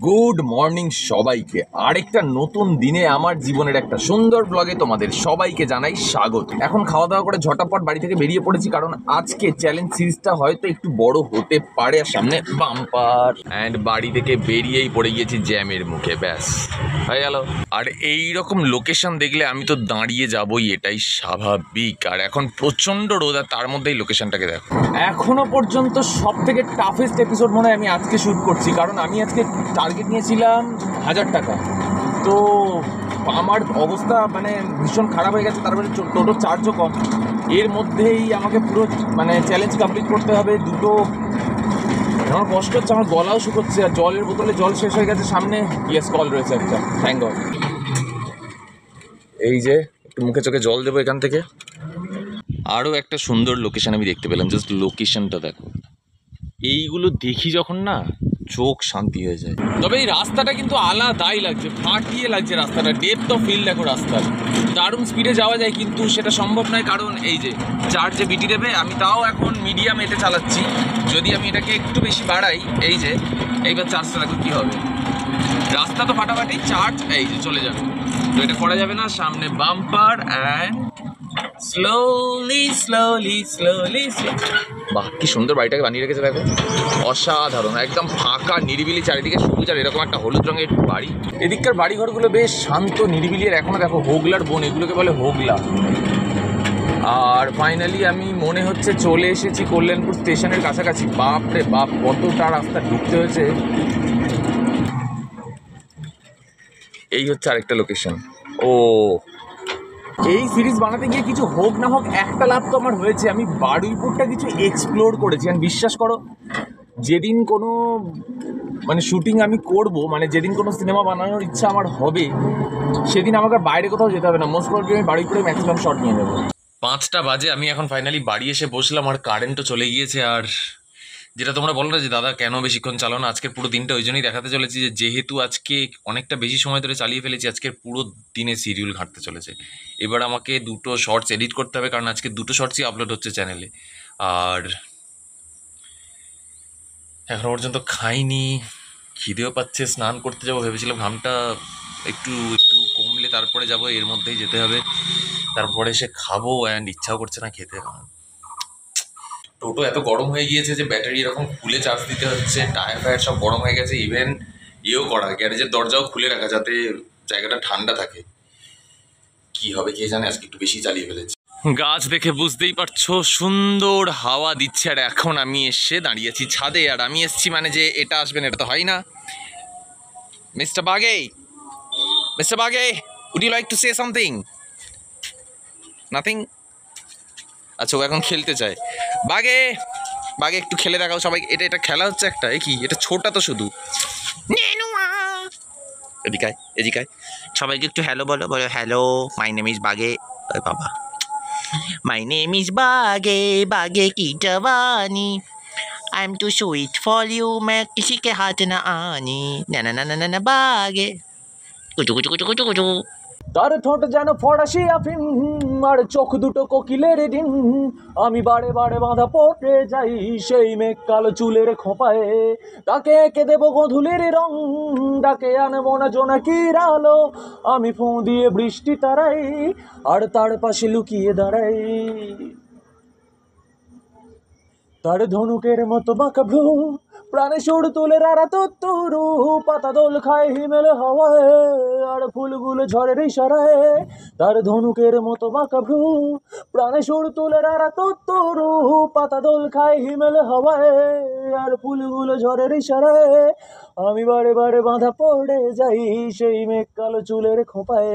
Good morning সবাইকে। আরেকটা নতুন দিনে আমার জীবনের একটা সুন্দর ব্লগে তোমাদের সবাইকে জানাই স্বাগত। এখন খাওয়া দাওয়া করে ঝটাপট বাড়ি থেকে বেরিয়ে পড়েছি, কারণ আজকে চ্যালেঞ্জ সিরিজটা হয়তো একটু বড় হতে পারে। আর সামনে বাম্পার অ্যান্ড বাড়ি থেকে বেরিয়েই পড়ে গিয়েছি জ্যামের মুখে, ব্যাস হয়ে গেল। আর এই রকম লোকেশন দেখলে আমি তো দাঁড়িয়ে যাবই, এটাই স্বাভাবিক। আর এখন প্রচণ্ড রোদ, আর তার মধ্যেই লোকেশনটাকে দেখো। এখনো পর্যন্ত সব থেকে টাফেস্ট এপিসোড মনে হয় আমি আজকে শ্যুট করছি, কারণ আমি আজকে টার্গেট নিয়েছিলাম 1000 টাকা। তো আমার অবস্থা মানে ভীষণ খারাপ হয়ে গেছে, তারপরে টোটো চার্জও কম। এর মধ্যেই আমাকে পুরো মানে চ্যালেঞ্জ কমপ্লিট করতে হবে। দুটো আমার কষ্ট হচ্ছে, আমার গলাও শুকোচ্ছে, আর জলের বোতলে জল শেষ হয়ে গেছে। সামনে ইয়েস কল রয়েছে একটা, থ্যাঙ্ক গড। এই যে একটু মুখে চোখে জল দেবো এখান থেকে। আরও একটা সুন্দর লোকেশন আমি দেখতে পেলাম, জাস্ট লোকেশনটা দেখো। এইগুলো দেখি যখন না, চোখ শান্তি হয়ে যায়। তবে এই রাস্তাটা কিন্তু আলাদাই লাগছে, ফাটিয়ে লাগছে রাস্তাটা। ডেপথ অফ ফিল দেখো রাস্তার, দারুণ স্পিডে যাওয়া যায়, কিন্তু সেটা সম্ভব নয়, কারণ এই যে চার্জে বিটি দেবে। আমি তাও এখন মিডিয়াম এতে চালাচ্ছি, যদি আমি এটাকে একটু বেশি বাড়াই, এই যে এইবার চার্জটা দেখো কী হবে। রাস্তা তো ফাটাফাটি, চার্জ এই যে চলে যাবে, তো এটা করা যাবে না। সামনে bumper and slowly slowly slowly. বাহ, কি সুন্দর বাড়িটাকে বানিয়ে রেখেছে দেখো, অসাধারণ। একদম ফাঁকা নিরিবিলি, চারিদিকে সবুজ, আর এরকম একটা হলুদ রঙের বাড়ি। এদিককার বাড়িঘরগুলো বেশ শান্ত নিরিবিলি, আর এখনো দেখো হোগলার বন, এগুলোকে বলে হোগলা। আর ফাইনালি আমি মনে হচ্ছে চলে এসেছি কল্যাণপুর স্টেশনের কাছাকাছি। বাপ রে বাপ, কতটা রাস্তা ঢুকতে হয়েছে। এই হচ্ছে আরেকটা লোকেশন। ও, এই সিরিজ বানাতে গিয়ে কিছু হোক না হোক একটা লাভ তো আমার হয়েছে, আমি বারুইপুরটা কিছু এক্সপ্লোর করেছি। আর বিশ্বাস করো, যেদিন কোনো মানে শুটিং আমি করব, মানে যেদিন কোনো সিনেমা বানানোর ইচ্ছা আমার হবে, সেদিন আমাকে বাইরে কোথাও যেতে হবে না। মোস্ট প্রবলি আমি বারুইপুরে ম্যাক্সিমাম শট নিয়ে নেবো। 5টা বাজে, আমি এখন ফাইনালি বাড়ি এসে বসলাম, আর কারেন্টও চলে গিয়েছে। আর যেটা তোমরা বলো না যে দাদা কেন বেশিক্ষণ চালানো, আজকের পুরো দিনটা ওই জন্যই দেখাতে চলেছি, যে যেহেতু আজকে অনেকটা বেশি সময় ধরে চালিয়ে ফেলেছি, আজকের পুরো দিনে সিরিয়াল ঘাঁটতে চলেছে। এবার আমাকে 2টো শর্টস এডিট করতে হবে, কারণ আজকে 2টো শর্টসই আপলোড হচ্ছে চ্যানেলে। আর এখনো পর্যন্ত খাইনি, খিদেও পাচ্ছে। স্নান করতে যাবো ভেবেছিলাম, ঘামটা একটু একটু কমলে তারপরে যাব, এর মধ্যেই যেতে হবে। তারপরে সে খাবো, অ্যান্ড ইচ্ছাও করছে না খেতে। টোটো এত গরম হয়ে গিয়েছে যে ব্যাটারি এরকম খুলে চার্জ দিতে হচ্ছে, টায়ার ফায়ার সব গরম হয়ে গেছে। ইভেন ইয়েও করা, গ্যারেজের দরজাও খুলে রাখা, যাতে জায়গাটা ঠান্ডা থাকে। কি হবে কে জানে, আজকে একটু বেশি চালিয়ে ফেলেছি। গাছ দেখে বুঝতেই পারছো, সুন্দর হাওয়া দিচ্ছে। আর এখন আমি এসে দাঁড়িয়েছি ছাদে, আর আমি এসছি মানে যে এটা আসবেন এটা তো হয় না। মিস্টার বাগে, মিস্টার বাগে, would you like to say something? Nothing. আচ্ছা, ও এখন খেলতে চায়। বাগে, বাগে একটু খেলে দেখাও সবাই। এটা এটা খেলা হচ্ছে একটা, এ কি, এটা ছোটা তো শুধু। এদিকায় এদিকায়, সবাইকে একটু হ্যালো বলো, বলো হ্যালো, মাই নেম ইজ বাগে। বাবা, মাই নেম ইজ বাগে, বাগে কি জওয়ানি, I am too sweet for you, मैं किसी के हाथ न आनी, ना ना ना ना ना बागे कुचु कुचु कुचु कुचु कुचु। তার ঠোঁট যেন ফরাসি আফিম, আর চোখ দুটো কোকিলের ডিম। আমি বারে বারে বাঁধা পড়ে যাই সেই মেঘ কালো চুলের খোঁপায়। তাকে এঁকে দেবো গোধূলির রং, ডাকে আনবো না জোনাকির আলো। আমি ফোঁ দিয়ে বৃষ্টি তারাই, আর তার পাশে লুকিয়ে দাঁড়াই। তার ধনুকের মতো বাঁকা ভ্রু, প্রাণে সুর তুলে রারা তরু, পাতা দোল খায় হিমেল হাওয়ায়, আর ফুলগুলো ঝড়ের ইশারায়। তার ধনুকের মতো বাঁকা ভ্রু, প্রাণে সুর তুলে রারা তরু, পাতা দোল খায় হিমেল হাওয়ায়, আর ফুলগুলো ঝড়ের ইশারায়। আমি বারে বারে বাঁধা পড়ে যাই সেই মেঘ কালো চুলের খোঁপায়।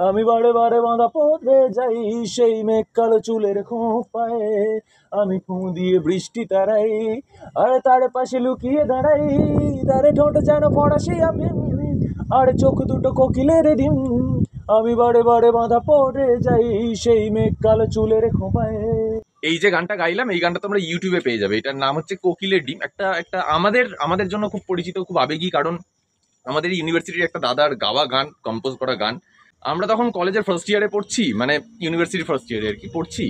আমি বারে বারে বাঁধা পড়ে যাই সেই মেঘ কালো চুলের খোঁপায়। আমি ফোঁ দিয়ে বৃষ্টি তারাই, আর তার পাশে লুকিয়ে দাঁড়াই। তারে ঠোঁট যেন ফরাসি আফিম, আর চোখ দুটো কোকিলের ডিম। আমি বারে বারে বাঁধা পড়ে যাই সেই মেঘ কালো চুলের খোঁপায়। এই যে গানটা গাইলাম, এই গানটা তোমরা ইউটিউবে পেয়ে যাবে। এটার নাম হচ্ছে কোকিলের ডিম। একটা আমাদের জন্য খুব পরিচিত, খুব আবেগী, কারণ আমাদের ইউনিভার্সিটির একটা দাদার গাওয়া গান, কম্পোজ করা গান। আমরা তখন কলেজের ফার্স্ট ইয়ারে পড়ছি, মানে ইউনিভার্সিটির ফার্স্ট ইয়ারে আর কি পড়ছি।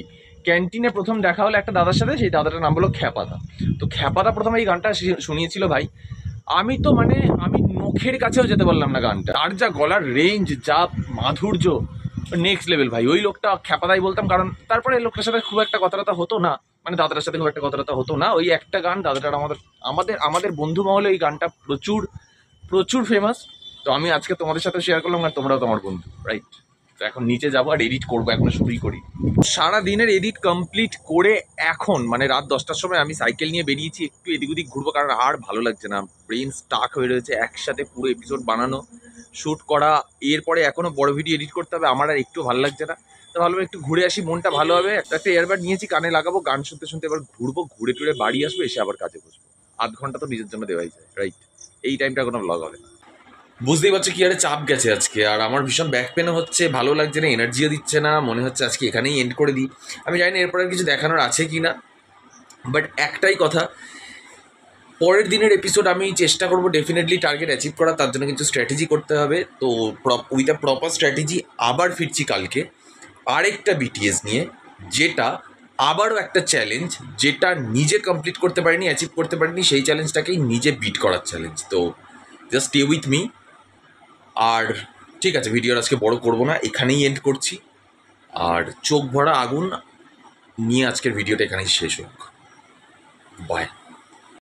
ক্যান্টিনে প্রথম দেখা হলো একটা দাদার সাথে, সেই দাদাটার নাম হলো খ্যাপাদা। তো খ্যাপাদা প্রথমে এই গানটা শুনিয়েছিল ভাই। আমি তো মানে আমি নখের কাছেও যেতে পারলাম না গানটা। আর যা গলার রেঞ্জ, যা মাধুর্য, নেক্সট লেভেল ভাই। ওই লোকটা খ্যাপাদাই বলতাম, কারণ তারপরে এই লোকটার সাথে খুব একটা কথাবার্তা হতো না, মানে দাদাটার সাথে খুব একটা কথাবার্তা হতো না। ওই একটা গান দাদাটার আমাদের আমাদের আমাদের বন্ধু মহলে এই গানটা প্রচুর প্রচুর ফেমাস। তো আমি আজকে তোমাদের সাথে শেয়ার করলাম, আর তোমরাও তোমার বন্ধু, রাইট? তো এখন নিচে যাবো আর এডিট করবো, এখনো শুরুই করি। সারা দিনের এডিট কমপ্লিট করে এখন মানে রাত 10টার সময় আমি সাইকেল নিয়ে বেরিয়েছি, একটু এদিক ওদিক ঘুরবো, কারণ আর ভালো লাগছে না, ব্রেন স্টাক হয়ে রয়েছে। একসাথে পুরো এপিসোড বানানো, শ্যুট করা, এরপরে এখনো বড় ভিডিও এডিট করতে হবে, আমার আর একটু ভালো লাগছে না। তো ভালো একটু ঘুরে আসি, মনটা ভালো হবে। একটা এয়ারবাড নিয়েছি, কানে লাগাবো, গান শুনতে শুনতে এবার ঘুরবো, ঘুরে টুরে বাড়ি আসবো, এসে আবার কাজে বসবো। আধ ঘন্টা তো নিজের জন্য দেওয়াই যায়, রাইট? এই টাইমটা কোনো ব্লগ হবে না। বুঝতেই পারছো কি আরে চাপ গেছে আজকে, আর আমার ভীষণ ব্যাক পেনও হচ্ছে, ভালো লাগছে না, এনার্জিও দিচ্ছে না, মনে হচ্ছে আজকে এখানেই এন্ড করে দিই। আমি জানি না এরপরে কিছু দেখানোর আছে কি না, বাট একটাই কথা, পরের দিনের এপিসোড আমি চেষ্টা করবো ডেফিনেটলি টার্গেট অ্যাচিভ করা, তার জন্য কিন্তু স্ট্র্যাটেজি করতে হবে। তো উইথ আ প্রপার স্ট্র্যাটেজি আবার ফিরছি কালকে আরেকটা বিটিএস নিয়ে, যেটা আবারও একটা চ্যালেঞ্জ, যেটা নিজে কমপ্লিট করতে পারিনি, অ্যাচিভ করতে পারিনি, সেই চ্যালেঞ্জটাকেই নিজে বিট করার চ্যালেঞ্জ। তো জাস্ট স্টে উইথ মি। আর ঠিক আছে, ভিডিওর আজকে বড় করব না, এখানেই এন্ড করছি। আর চোখ ভরা আগুন নিয়ে আজকের ভিডিওটা এখানেই শেষ হোক। বাই।